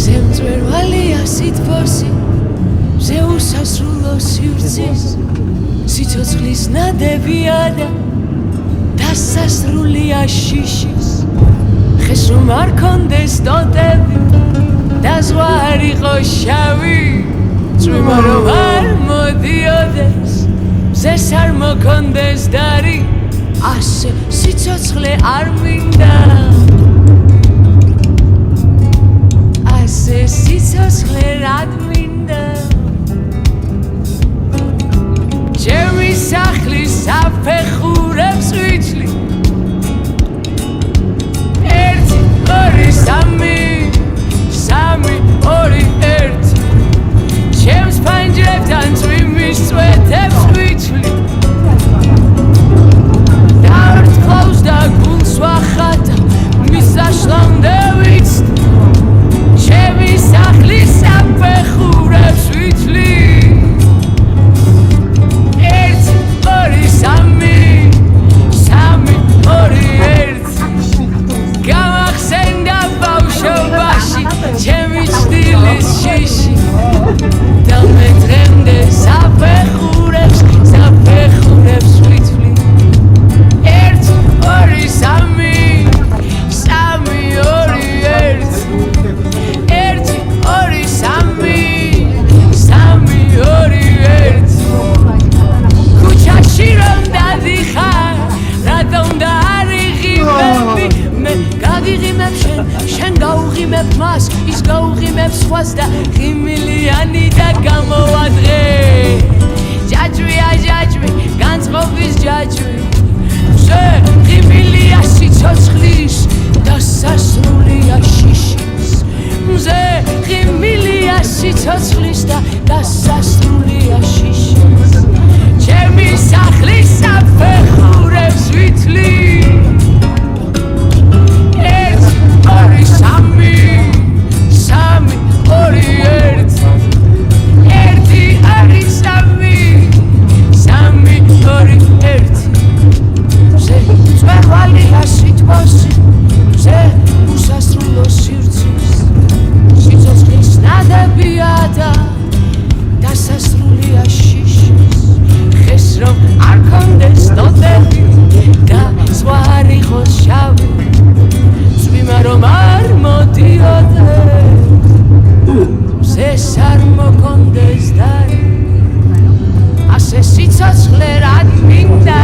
ზემწვერვალია სითბოსი მზე უსასრულო სივრცის სიცოცხლის ნადებია და დასასრულია შიშის ხეს რომ არ კონდეს ტოტები და ზღვა არ იყოს შავი წვიმა რომ არ მოდიოდეს მზეს არ მოქონდეს დარი ასე სიცოცხლე არ მინდა ასე სიცოცხლე რად მინდა ჩემი სახლის საფეხურებს ვიჩლი ერთი ორი სამი სამი ორი ერთი ჩემს ფანჯრებთან წვიმის წვეთებს ვიჩლი დავრთქლავს და გულს ვახატა მის საშლამდე ვიცდი ჩემი სახლის საფეხურებს ვიჩლი ერთი ორი სამი სამი ორი ერთი გამახსენდა ბავშვობაში ჩემი ჭდილის შიში და მე დღემდე საფეხურებს ვიჩლი ერთი ორი სამი სამი ორი ერთი ერთი ორი სამი სამი ორი ერთი ქუჩაში რომ დადიხარ რატომ და არ იღიმები მე გაგიღიმებ შენ გაუღიმებ მას ის გაუღიმებს სხვას და ღიმილიანი და გამოვადღე ჯაჭვია ჯაჭვი განწყობის ჯაჭვი მზე ღიმილია სიცოცხლის დასასრულია შიშის მზე ღიმილია სიცოცხლის და დასასრულია შიშის ჩემი სახლის საფეხურებს ვითლი ერთი ორი სამი სამი ორი ერთი ერთი ორი სამი სამი ორი ერთი მზე წვერვალია სითბოსი მზე უსასრულო სივრცის სიცოცხლის ნადებია და დასასრულია შიშის ხეს რომ არ კონდეს ტოტები და ზღვა არ იყოს შავი წვიმა რომ არ მოდიოდეს მზეს არ მოქონდეს დარი ასე სიცოცხლე რად მინდა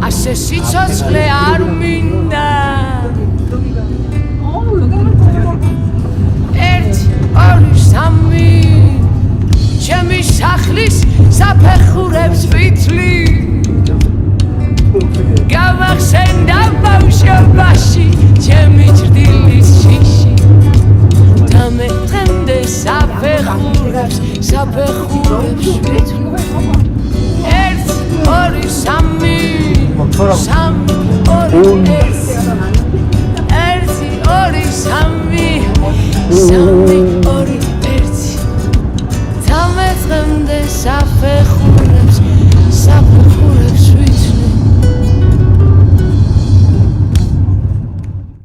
ასე სიცოცხლე არ მინდა ერთი ორი სამი ჩემი სახლის საფეხურებს ვითლი გამახსენდა ბავშვობაში ჩემი ჭრდილის შიში და მე დღემდე საფეხურებს ვვითლი ერთი ორი სამი სამი ორი ერთი ერთი ორი სამი სამი